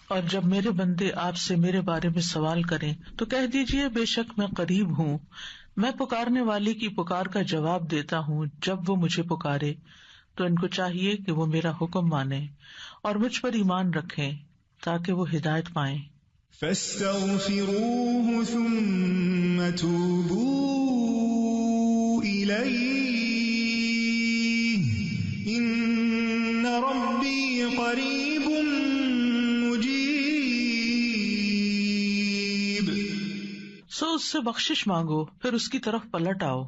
اور جب میرے بندے آپ سے میرے بارے میں سوال کریں تو کہہ دیجیے بے شک میں قریب ہوں، میں پکارنے والی کی پکار کا جواب دیتا ہوں جب وہ مجھے پکارے. تو ان کو چاہیے کہ وہ میرا حکم مانیں اور مجھ پر ایمان رکھیں تاکہ وہ ہدایت پائیں. فاستغفروه ثم توبوا إليه إن ربي قریب مجیب. سو اس سے بخشش مانگو پھر اس کی طرف پلٹ آؤ،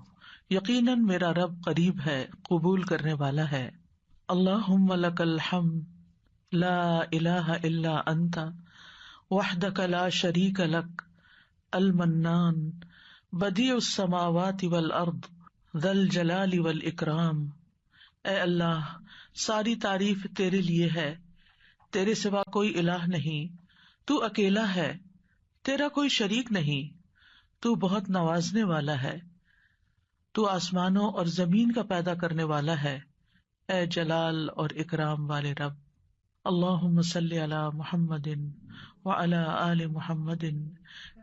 یقیناً میرا رب قریب ہے، قبول کرنے والا ہے. اللہم لک الحمد لا الہ الا انت وحدک لا شریک لک المنان بدیع السماوات والارض ذی الجلال والاکرام. اے اللہ، ساری تعریف تیرے لیے ہے، تیرے سوا کوئی الہ نہیں، تو اکیلا ہے، تیرا کوئی شریک نہیں، تو بہت نوازنے والا ہے، تو آسمانوں اور زمین کا پیدا کرنے والا ہے، اے جلال اور اکرام والے رب. اللہم صلی علی محمد وعلی آل محمد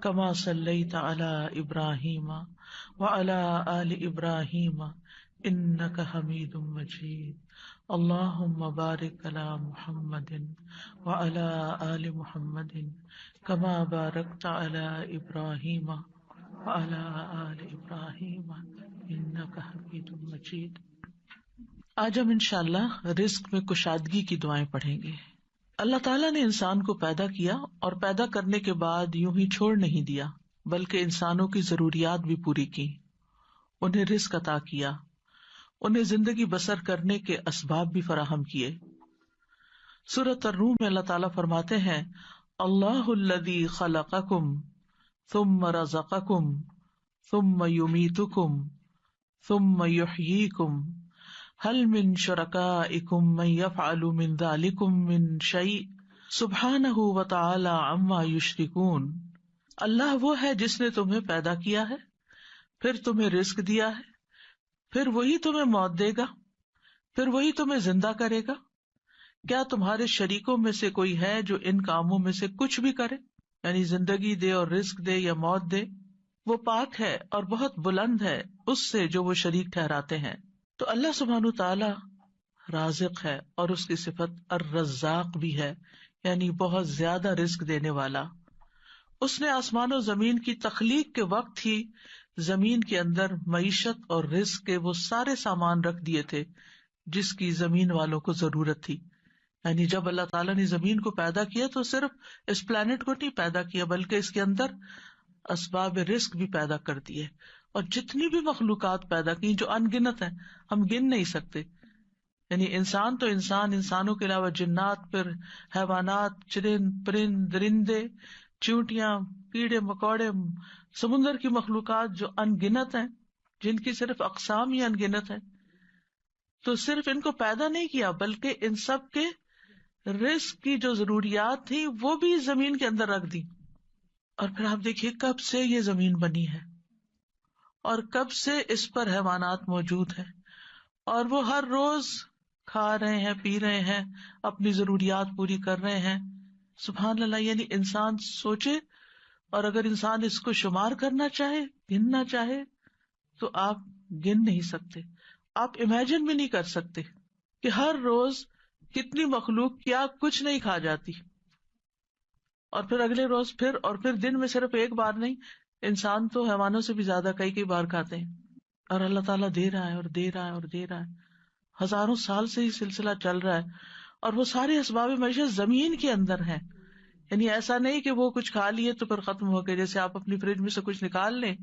کما صلیت علی ابراہیم وعلی آل ابراہیم انک حمید مجید. اللہم بارک علی محمد وعلی آل محمد کما بارکت علی ابراہیم وعلی آل ابراہیم انک حمید مجید. آج ہم انشاءاللہ رزق میں کشادگی کی دعائیں پڑھیں گے. اللہ تعالیٰ نے انسان کو پیدا کیا اور پیدا کرنے کے بعد یوں ہی چھوڑ نہیں دیا، بلکہ انسانوں کی ضروریات بھی پوری کی، انہیں رزق عطا کیا، انہیں زندگی بسر کرنے کے اسباب بھی فراہم کیے. سورۃ الروم میں اللہ تعالیٰ فرماتے ہیں اللہ الذی خلقکم ثم رزقکم ثم یمیتکم ثم یحییکم هل من شرکائکم من یفعل من ذلکم من شیء سبحانہ وتعالی عما یشرکون. اللہ وہ ہے جس نے تمہیں پیدا کیا ہے، پھر تمہیں رزق دیا ہے، پھر وہی تمہیں موت دے گا، پھر وہی تمہیں زندہ کرے گا. کیا تمہارے شریکوں میں سے کوئی ہے جو ان کاموں میں سے کچھ بھی کرے، یعنی زندگی دے اور رزق دے یا موت دے؟ وہ پاک ہے اور بہت بلند ہے اس سے جو وہ شریک ٹھہراتے ہیں. تو اللہ سبحانہ تعالی رازق ہے اور اس کی صفت الرزاق بھی ہے، یعنی بہت زیادہ رزق دینے والا. اس نے آسمان و زمین کی تخلیق کے وقت ہی زمین کے اندر معیشت اور رزق کے وہ سارے سامان رکھ دیے تھے جس کی زمین والوں کو ضرورت تھی. یعنی جب اللہ تعالیٰ نے زمین کو پیدا کیا تو صرف اس پلانٹ کو نہیں پیدا کیا بلکہ اس کے اندر اسباب رزق بھی پیدا کر دیے، اور جتنی بھی مخلوقات پیدا کی جو ان گنت ہیں، ہم گن نہیں سکتے. یعنی انسان تو انسانوں کے علاوہ جنات، پھر حیوانات، چرند پرند درندے، چیونٹیاں، کیڑے مکوڑے، سمندر کی مخلوقات جو ان گنت ہیں، جن کی صرف اقسام ہی ان گنت ہیں. تو صرف ان کو پیدا نہیں کیا بلکہ ان سب کے رزق کی جو ضروریات تھی وہ بھی زمین کے اندر رکھ دی. اور پھر آپ دیکھیے کب سے یہ زمین بنی ہے اور کب سے اس پر حیوانات موجود ہیں، اور وہ ہر روز کھا رہے ہیں، پی رہے ہیں، اپنی ضروریات پوری کر رہے ہیں. سبحان اللہ. یعنی انسان سوچے، اور اگر انسان اس کو شمار کرنا چاہے، گننا چاہے، تو آپ گن نہیں سکتے، آپ امیجن بھی نہیں کر سکتے کہ ہر روز کتنی مخلوق کیا کچھ نہیں کھا جاتی، اور پھر اگلے روز پھر دن میں صرف ایک بار نہیں، انسان تو حیوانوں سے بھی زیادہ کئی بار کھاتے ہیں. اور اللہ تعالیٰ دے رہا ہے اور دے رہا ہے اور دے رہا ہے، ہزاروں سال سے یہ سلسلہ چل رہا ہے، اور وہ سارے اسباب معیشت زمین کے اندر ہیں. یعنی ایسا نہیں کہ وہ کچھ کھا لیے تو پھر ختم ہو گئے، جیسے آپ اپنی فریج میں سے کچھ نکال لیں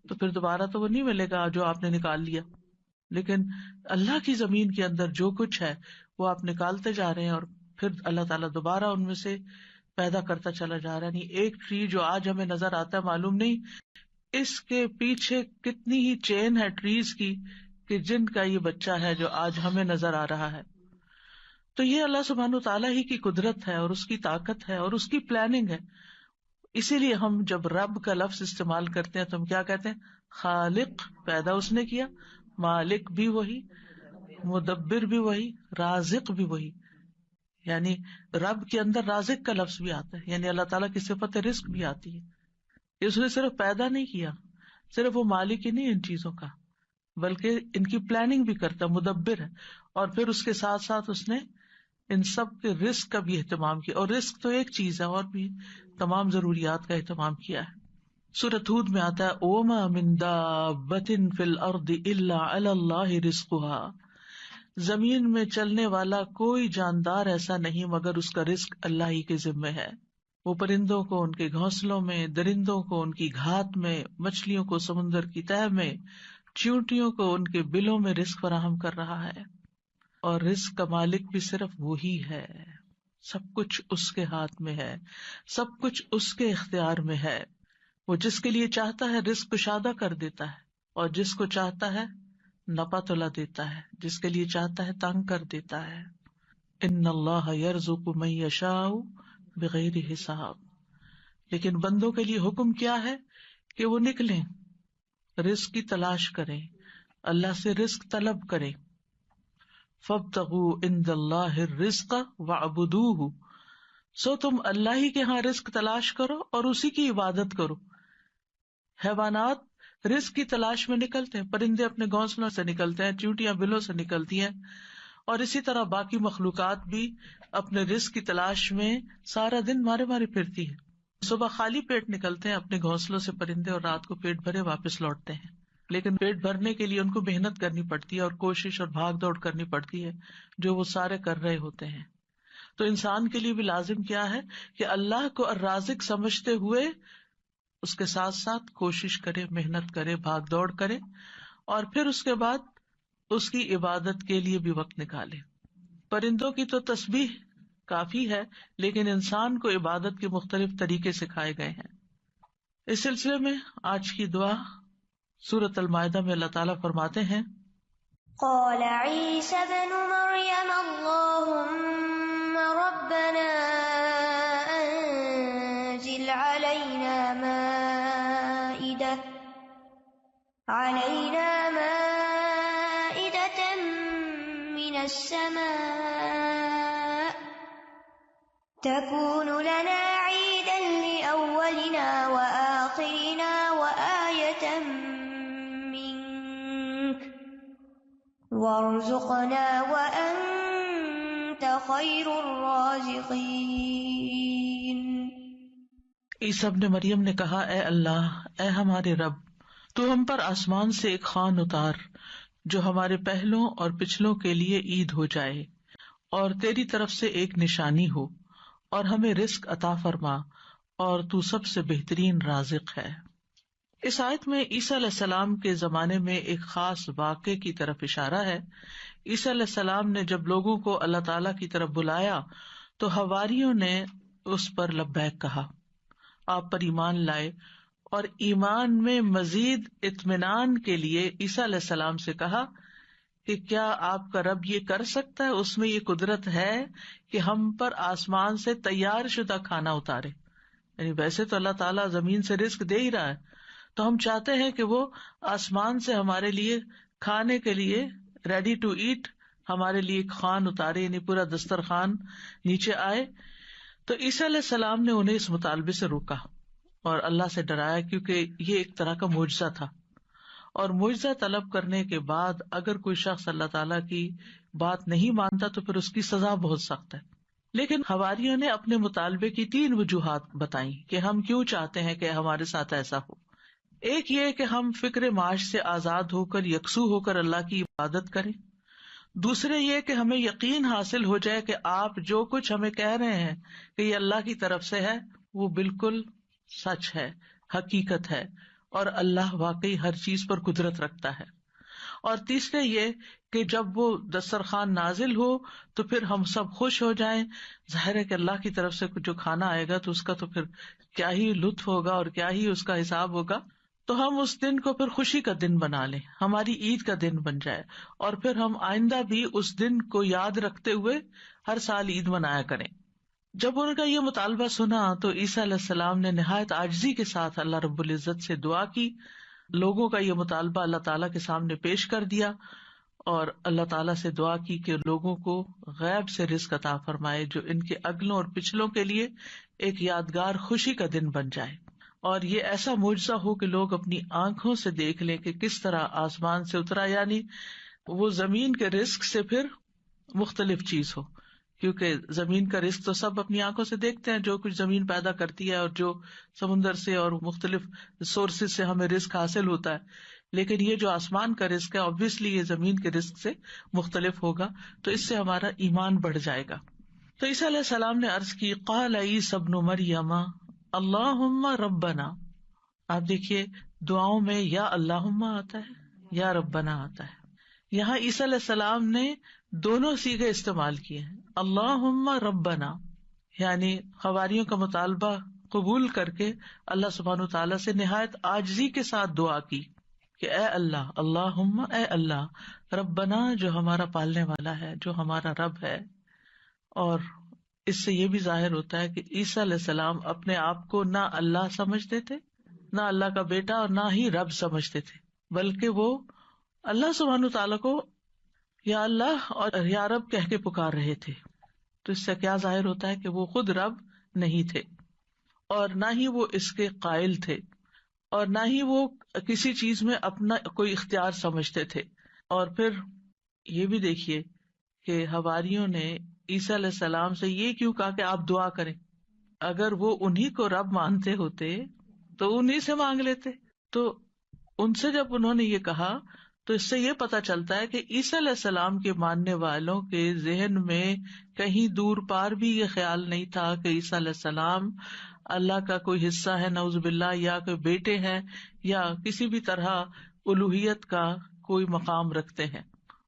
تو پھر دوبارہ تو وہ نہیں ملے گا جو آپ نے نکال لیا. لیکن اللہ کی زمین کے اندر جو کچھ ہے وہ آپ نکالتے جا رہے ہیں، اور پھر اللہ تعالیٰ دوبارہ ان میں سے پیدا کرتا چلا جا رہا ہے. نہیں ایک ٹری جو آج ہمیں نظر آتا ہے، معلوم نہیں اس کے پیچھے کتنی ہی چین ہے ٹریز کی کہ جن کا یہ بچہ ہے جو آج ہمیں نظر آ رہا ہے. تو یہ اللہ سبحانہ تعالیٰ ہی کی قدرت ہے اور اس کی طاقت ہے اور اس کی پلاننگ ہے. اسی لیے ہم جب رب کا لفظ استعمال کرتے ہیں تو ہم کیا کہتے ہیں؟ خالق، پیدا اس نے کیا، مالک بھی وہی، مدبر بھی وہی، رازق بھی وہی. یعنی رب کے اندر رازق کا لفظ بھی آتا ہے، یعنی اللہ تعالیٰ کی صفت رزق بھی آتی ہے. اس نے صرف پیدا نہیں کیا، صرف وہ مالک ہی نہیں ان چیزوں کا، بلکہ ان کی پلاننگ بھی کرتا، مدبر ہے. اور پھر اس کے ساتھ ساتھ اس نے ان سب کے رزق کا بھی اہتمام کیا. اور رزق تو ایک چیز ہے، اور بھی تمام ضروریات کا اہتمام کیا ہے. سورۃ ہود میں آتا ہے وَمَا مِن دَابَّةٍ فِي الْأَرْضِ إِلَّا عَلَى اللَّهِ رِزْقُهَا، زمین میں چلنے والا کوئی جاندار ایسا نہیں مگر اس کا رزق اللہ ہی کے ذمے ہے. وہ پرندوں کو ان کے گھونسلوں میں، درندوں کو ان کی گھات میں، مچھلیوں کو سمندر کی تہہ میں، چیونٹیوں کو ان کے بلوں میں رزق فراہم کر رہا ہے. اور رزق کا مالک بھی صرف وہی ہے. سب کچھ اس کے ہاتھ میں ہے، سب کچھ اس کے اختیار میں ہے. وہ جس کے لیے چاہتا ہے رزق کشادہ کر دیتا ہے، اور جس کو چاہتا ہے نپا تلا دیتا ہے، جس کے لیے چاہتا ہے تنگ کر دیتا ہے. ان اللہ یرزق من یشاء بغیر حساب. لیکن بندوں کے لیے حکم کیا ہے کہ وہ نکلیں، رزق کی تلاش کریں، اللہ سے رزق طلب کریں. فابتغوا عند اللہ الرزق واعبدوہ، سو تم اللہ ہی کے ہاں رزق تلاش کرو اور اسی کی عبادت کرو. حیوانات رزق کی تلاش میں نکلتے ہیں، پرندے اپنے گھونسلوں سے نکلتے ہیں، چیونٹیاں بلوں سے نکلتی ہیں، اور اسی طرح باقی مخلوقات بھی اپنے رزق کی تلاش میں سارا دن مارے مارے پھرتی ہے. صبح خالی پیٹ نکلتے ہیں اپنے گھونسلوں سے پرندے، اور رات کو پیٹ بھرے واپس لوٹتے ہیں. لیکن پیٹ بھرنے کے لیے ان کو محنت کرنی پڑتی ہے اور کوشش اور بھاگ دوڑ کرنی پڑتی ہے، جو وہ سارے کر رہے ہوتے ہیں. تو انسان کے لیے بھی لازم کیا ہے کہ اللہ کو الرازق سمجھتے ہوئے اس کے ساتھ ساتھ کوشش کرے، محنت کرے، بھاگ دوڑ کرے، اور پھر اس کے بعد اس کی عبادت کے لیے بھی وقت نکالے. پرندوں کی تو تسبیح کافی ہے، لیکن انسان کو عبادت کے مختلف طریقے سکھائے گئے ہیں. اس سلسلے میں آج کی دعا سورۃ المائدہ میں اللہ تعالیٰ فرماتے ہیں قال عيسى ابن مريم اللهم ربنا أنزل علينا مائدة من السماء تكون لنا عيدا لأولنا وآخرنا وآية منك وارزقنا وأنت خير الرازقين. عیسیٰ ابن مریم نے کہا اے اللہ، اے ہمارے رب، تو ہم پر آسمان سے ایک خوان اتار جو ہمارے پہلوں اور پچھلوں کے لیے عید ہو جائے، اور تیری طرف سے ایک نشانی ہو، اور ہمیں رزق عطا فرما، اور تو سب سے بہترین رازق ہے. اس آیت میں عیسیٰ علیہ السلام کے زمانے میں ایک خاص واقعے کی طرف اشارہ ہے. عیسیٰ علیہ السلام نے جب لوگوں کو اللہ تعالیٰ کی طرف بلایا تو حواریوں نے اس پر لبیک کہا، آپ پر ایمان لائے، اور ایمان میں مزید اطمینان کے لیے عیسیٰ علیہ السلام سے کہا کہ کیا آپ کا رب یہ کر سکتا ہے، اس میں یہ قدرت ہے کہ ہم پر آسمان سے تیار شدہ کھانا اتارے. یعنی ویسے تو اللہ تعالیٰ زمین سے رزق دے ہی رہا ہے، تو ہم چاہتے ہیں کہ وہ آسمان سے ہمارے لیے کھانے کے لیے ریڈی ٹو ایٹ ہمارے لیے ایک خوان اتارے، یعنی پورا دسترخوان نیچے آئے. تو عیسیٰ علیہ السلام نے انہیں اس مطالبے سے روکا اور اللہ سے ڈرایا، کیونکہ یہ ایک طرح کا معجزہ تھا، اور معجزہ طلب کرنے کے بعد اگر کوئی شخص اللہ تعالیٰ کی بات نہیں مانتا تو پھر اس کی سزا بہت سخت ہے. لیکن حواریوں نے اپنے مطالبے کی 3 وجوہات بتائیں کہ ہم کیوں چاہتے ہیں کہ ہمارے ساتھ ایسا ہو. ایک یہ کہ ہم فکر معاش سے آزاد ہو کر، یکسو ہو کر اللہ کی عبادت کریں. دوسرے یہ کہ ہمیں یقین حاصل ہو جائے کہ آپ جو کچھ ہمیں کہہ رہے ہیں کہ یہ اللہ کی طرف سے ہے، وہ بالکل سچ ہے، حقیقت ہے، اور اللہ واقعی ہر چیز پر قدرت رکھتا ہے. اور تیسرے یہ کہ جب وہ دسترخوان نازل ہو تو پھر ہم سب خوش ہو جائیں. ظاہر ہے کہ اللہ کی طرف سے جو کھانا آئے گا تو اس کا تو پھر کیا ہی لطف ہوگا اور کیا ہی اس کا حساب ہوگا. تو ہم اس دن کو پھر خوشی کا دن بنا لیں، ہماری عید کا دن بن جائے، اور پھر ہم آئندہ بھی اس دن کو یاد رکھتے ہوئے ہر سال عید منایا کریں. جب ان کا یہ مطالبہ سنا تو عیسیٰ علیہ السلام نے نہایت عاجزی کے ساتھ اللہ رب العزت سے دعا کی، لوگوں کا یہ مطالبہ اللہ تعالیٰ کے سامنے پیش کر دیا، اور اللہ تعالیٰ سے دعا کی کہ لوگوں کو غیب سے رزق عطا فرمائے جو ان کے اگلوں اور پچھلوں کے لیے ایک یادگار خوشی کا دن بن جائے، اور یہ ایسا معجزہ ہو کہ لوگ اپنی آنکھوں سے دیکھ لیں کہ کس طرح آسمان سے اترا، یعنی وہ زمین کے رزق سے پھر مختلف چیز ہو، کیونکہ زمین کا رزق تو سب اپنی آنکھوں سے دیکھتے ہیں، جو کچھ زمین پیدا کرتی ہے اور جو سمندر سے اور مختلف سورسز سے ہمیں رزق حاصل ہوتا ہے، لیکن یہ جو آسمان کا رزق ہے obviously یہ زمین کے رزق سے مختلف ہوگا، تو اس سے ہمارا ایمان بڑھ جائے گا۔ تو عیسیٰ علیہ السلام نے عرض کی قال عیسی ابن مریم اللہم ربنا، آپ دیکھیے دعاؤں میں یا اللہم آتا ہے یا ربنا آتا ہے، یہاں عیسیٰ علیہ السلام نے دونوں صیغے استعمال کیے ہیں، اللہم ربنا یعنی حواریوں کا مطالبہ قبول کر کے اللہ سبحانہ وتعالیٰ سے نہایت عاجزی کے ساتھ دعا کی کہ اے اللہ، اللہم اے اللہ، ربنا جو ہمارا پالنے والا ہے، جو ہمارا رب ہے۔ اور اس سے یہ بھی ظاہر ہوتا ہے کہ عیسیٰ علیہ السلام اپنے آپ کو نہ اللہ سمجھتے تھے، نہ اللہ کا بیٹا، اور نہ ہی رب سمجھتے تھے، بلکہ وہ اللہ سبحانہ تعالیٰ کو یا اللہ اور یا رب کہہ کے پکار رہے تھے۔ تو اس سے کیا ظاہر ہوتا ہے کہ وہ خود رب نہیں تھے، اور نہ ہی وہ اس کے قائل تھے، اور نہ ہی وہ کسی چیز میں اپنا کوئی اختیار سمجھتے تھے۔ اور پھر یہ بھی دیکھیے کہ حواریوں نے عیسیٰ علیہ السلام سے یہ کیوں کہا کہ آپ دعا کریں؟ اگر وہ انہی کو رب مانتے ہوتے تو انہی سے مانگ لیتے۔ تو ان سے جب انہوں نے یہ کہا تو اس سے یہ پتا چلتا ہے کہ عیسیٰ علیہ السلام کے ماننے والوں کے ذہن میں کہیں دور پار بھی یہ خیال نہیں تھا کہ عیسیٰ علیہ السلام اللہ کا کوئی حصہ ہے نعوذ باللہ، یا کوئی بیٹے ہیں، یا کسی بھی طرح الوہیت کا کوئی مقام رکھتے ہیں۔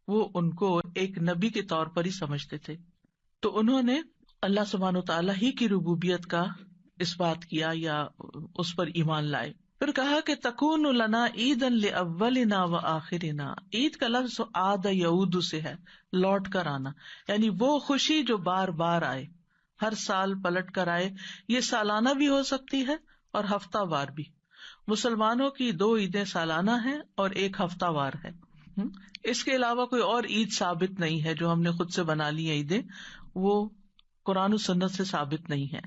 وہ ان کو ایک نبی کے طور پر ہی سمجھتے تھے۔ تو انہوں نے اللہ سبحانہ وتعالیٰ ہی کی ربوبیت کا اس بات کیا یا اس پر ایمان لائے۔ پھر کہا کہ تکون لنا عیدا لاولنا وآخرنا، عید کا لفظ عاد یعود سے ہے، لوٹ کر آنا، یعنی وہ خوشی جو بار بار آئے، ہر سال پلٹ کر آئے۔ یہ سالانہ بھی ہو سکتی ہے اور ہفتہ وار بھی۔ مسلمانوں کی 2 عیدیں سالانہ ہیں اور 1 ہفتہ وار ہے۔ اس کے علاوہ کوئی اور عید ثابت نہیں ہے جو ہم نے خود سے بنا لی ہیں عیدیں، وہ قرآن و سنت سے ثابت نہیں ہے۔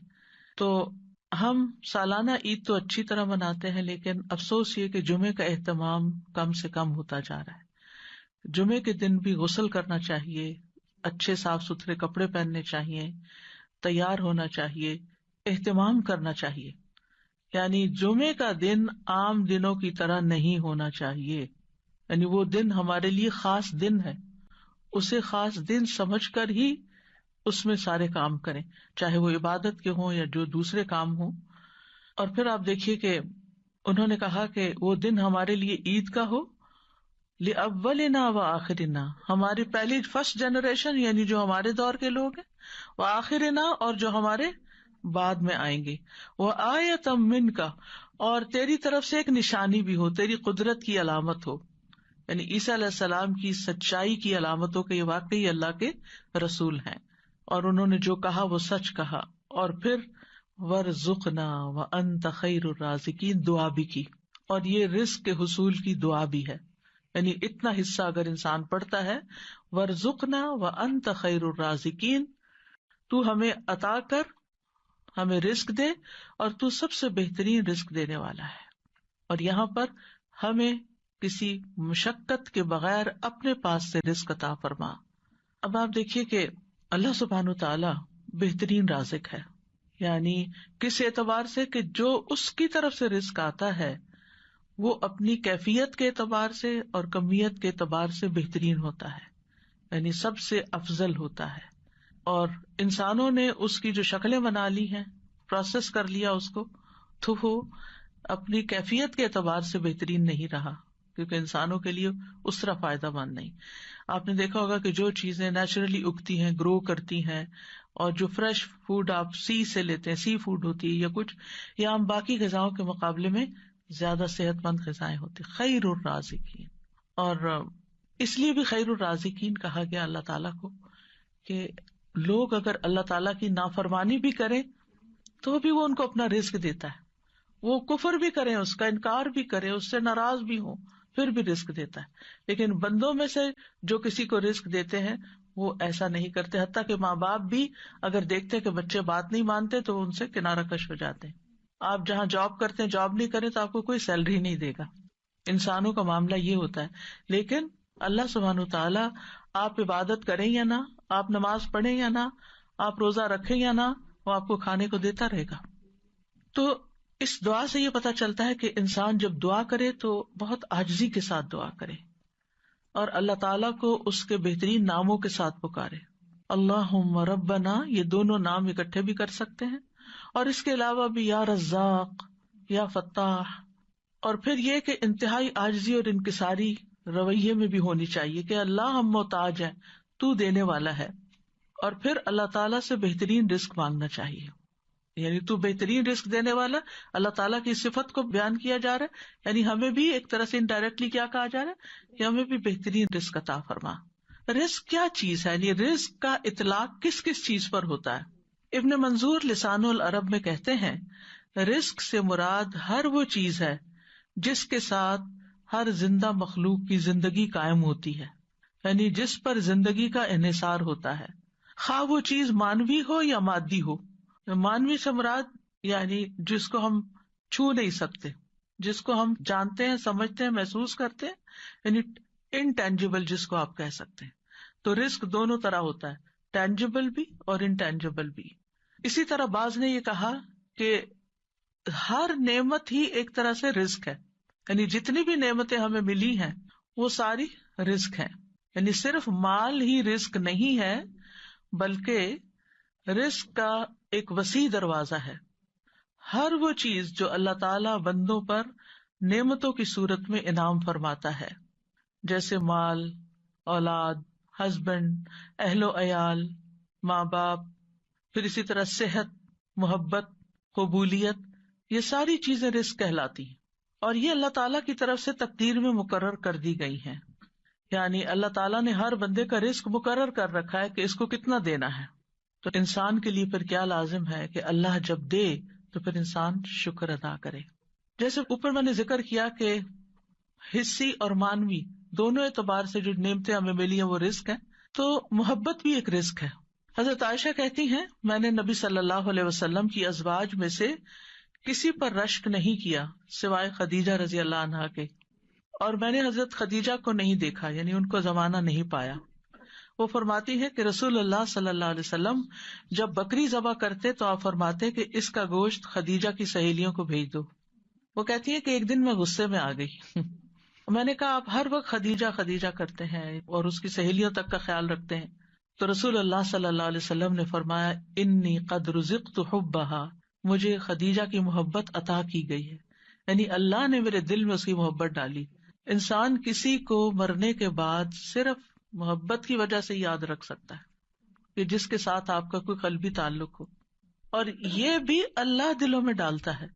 تو ہم سالانہ عید تو اچھی طرح مناتے ہیں، لیکن افسوس یہ کہ جمعے کا اہتمام کم سے کم ہوتا جا رہا ہے۔ جمعے کے دن بھی غسل کرنا چاہیے، اچھے صاف ستھرے کپڑے پہننے چاہیے، تیار ہونا چاہیے، اہتمام کرنا چاہیے۔ یعنی جمعے کا دن عام دنوں کی طرح نہیں ہونا چاہیے، یعنی وہ دن ہمارے لیے خاص دن ہے، اسے خاص دن سمجھ کر ہی اس میں سارے کام کریں، چاہے وہ عبادت کے ہوں یا جو دوسرے کام ہوں۔ اور پھر آپ دیکھیے کہ انہوں نے کہا کہ وہ دن ہمارے لیے عید کا ہو، لأولنا وآخرنا، ہماری پہلی فرسٹ جنریشن یعنی جو ہمارے دور کے لوگ ہیں، وآخرنا اور جو ہمارے بعد میں آئیں گے، وآیۃ منک، اور تیری طرف سے ایک نشانی بھی ہو، تیری قدرت کی علامت ہو، یعنی عیسیٰ علیہ السلام کی سچائی کی علامت ہو کہ یہ واقعی اللہ کے رسول ہیں اور انہوں نے جو کہا وہ سچ کہا۔ اور پھر وارزقنا وانت خیر الرازقین دعا بھی کی، اور یہ رزق کے حصول کی دعا بھی ہے، یعنی اتنا حصہ اگر انسان پڑھتا ہے، وارزقنا وانت خیر الرازقین، تو ہمیں عطا کر، ہمیں رزق دے، اور تو سب سے بہترین رزق دینے والا ہے، اور یہاں پر ہمیں کسی مشقت کے بغیر اپنے پاس سے رزق عطا فرما۔ اب آپ دیکھیے کہ اللہ سبحانہ تعالی بہترین رازق ہے، یعنی کس اعتبار سے کہ جو اس کی طرف سے رزق آتا ہے وہ اپنی کیفیت کے اعتبار سے اور کمیت کے اعتبار سے بہترین ہوتا ہے، یعنی سب سے افضل ہوتا ہے۔ اور انسانوں نے اس کی جو شکلیں بنا لی ہیں، پروسیس کر لیا اس کو، تو وہ اپنی کیفیت کے اعتبار سے بہترین نہیں رہا، کیونکہ انسانوں کے لیے اس طرح فائدہ مند نہیں۔ آپ نے دیکھا ہوگا کہ جو چیزیں نیچرلی اگتی ہیں، گرو کرتی ہیں، اور جو فریش فوڈ آپ سی سے لیتے ہیں، سی فوڈ ہوتی ہے یا کچھ، یا ہم باقی غذاؤں کے مقابلے میں زیادہ صحت مند غذائیں ہوتی، خیر الرازقین۔ اور اس لیے بھی خیر الرازقین کہا گیا اللہ تعالیٰ کو کہ لوگ اگر اللہ تعالیٰ کی نافرمانی بھی کریں تو بھی وہ ان کو اپنا رزق دیتا ہے، وہ کفر بھی کریں، اس کا انکار بھی کریں، اس سے ناراض بھی ہوں، پھر بھی رزق دیتا ہے. لیکن بندوں میں سے جو کسی کو رزق دیتے ہیں وہ ایسا نہیں کرتے، حتیٰ کہ ماں باپ بھی اگر دیکھتے کہ بچے بات نہیں مانتے تو ان سے کنارہ کش ہو جاتے ہیں. آپ جہاں جاب کرتے ہیں جاب نہیں کریں تو آپ کو کوئی سیلری نہیں دے گا. انسانوں کا معاملہ یہ ہوتا ہے. لیکن اللہ سبحانہ وتعالیٰ آپ عبادت کریں یا نہ، آپ نماز پڑھیں یا نہ، آپ روزہ رکھیں یا نہ، وہ آپ کو کھانے کو دیتا رہے گا. تو اس دعا سے یہ پتا چلتا ہے کہ انسان جب دعا کرے تو بہت عاجزی کے ساتھ دعا کرے اور اللہ تعالیٰ کو اس کے بہترین ناموں کے ساتھ پکارے. اللہم ربنا، یہ دونوں نام اکٹھے بھی کر سکتے ہیں، اور اس کے علاوہ بھی یا رزاق، یا فتاح. اور پھر یہ کہ انتہائی عاجزی اور انکساری رویے میں بھی ہونی چاہیے کہ اللہ ہم محتاج ہیں، تو دینے والا ہے. اور پھر اللہ تعالیٰ سے بہترین رزق مانگنا چاہیے، یعنی تو بہترین رزق دینے والا. اللہ تعالیٰ کی صفت کو بیان کیا جا رہا ہے، یعنی ہمیں بھی ایک طرح سے انڈائریکٹلی کیا کہا جا رہا ہے کہ ہمیں بھی بہترین رزق عطا فرما. رزق کیا چیز ہے، یعنی رزق کا اطلاق کس کس چیز پر ہوتا ہے؟ ابن منظور لسان العرب میں کہتے ہیں رزق سے مراد ہر وہ چیز ہے جس کے ساتھ ہر زندہ مخلوق کی زندگی قائم ہوتی ہے، یعنی جس پر زندگی کا انحصار ہوتا ہے، خواہ وہ چیز مانوی ہو یا مادی ہو. مانوی سے مراد یعنی جس کو ہم چھو نہیں سکتے، جس کو ہم جانتے ہیں، سمجھتے ہیں، محسوس کرتے ہیں، یعنی انٹینجیبل جس کو آپ کہہ سکتے ہیں. تو رزق دونوں طرح ہوتا ہے، ٹینجیبل بھی اور انٹینجیبل بھی. اسی طرح بعض نے یہ کہا کہ ہر نعمت ہی ایک طرح سے رزق ہے، یعنی جتنی بھی نعمتیں ہمیں ملی ہیں وہ ساری رزق ہیں. یعنی صرف مال ہی رزق نہیں ہے بلکہ رزق کا ایک وسیع دروازہ ہے. ہر وہ چیز جو اللہ تعالی بندوں پر نعمتوں کی صورت میں انعام فرماتا ہے، جیسے مال، اولاد، ہسبینڈ، اہل و عیال، ماں باپ، پھر اسی طرح صحت، محبت، قبولیت، یہ ساری چیزیں رزق کہلاتی ہیں. اور یہ اللہ تعالیٰ کی طرف سے تقدیر میں مقرر کر دی گئی ہیں. یعنی اللہ تعالیٰ نے ہر بندے کا رزق مقرر کر رکھا ہے کہ اس کو کتنا دینا ہے. تو انسان کے لیے پھر کیا لازم ہے کہ اللہ جب دے تو پھر انسان شکر ادا کرے. جیسے اوپر میں نے ذکر کیا کہ حصی اور مانوی دونوں اعتبار سے جو نعمتیں ہمیں ملی ہیں وہ رزق ہیں، تو محبت بھی ایک رزق ہے. حضرت عائشہ کہتی ہیں میں نے نبی صلی اللہ علیہ وسلم کی ازواج میں سے کسی پر رشک نہیں کیا سوائے خدیجہ رضی اللہ عنہا کے، اور میں نے حضرت خدیجہ کو نہیں دیکھا، یعنی ان کو زمانہ نہیں پایا. وہ فرماتی ہے کہ رسول اللہ صلی اللہ علیہ وسلم جب بکری ذبح کرتے تو آپ فرماتے کہ اس کا گوشت خدیجہ کی سہیلیوں کو بھیج دو. وہ کہتی ہے کہ ایک دن میں غصے میں آ گئی. میں نے کہا آپ ہر وقت خدیجہ خدیجہ کرتے ہیں اور اس کی سہیلیوں تک کا خیال رکھتے ہیں. تو رسول اللہ صلی اللہ علیہ وسلم نے فرمایا انی قد رزقت حبھا، مجھے خدیجہ کی محبت عطا کی گئی ہے، یعنی اللہ نے میرے دل میں اس کی محبت ڈالی. انسان کسی کو مرنے کے بعد صرف محبت کی وجہ سے یاد رکھ سکتا ہے کہ جس کے ساتھ آپ کا کوئی قلبی تعلق ہو، اور یہ بھی اللہ دلوں میں ڈالتا ہے.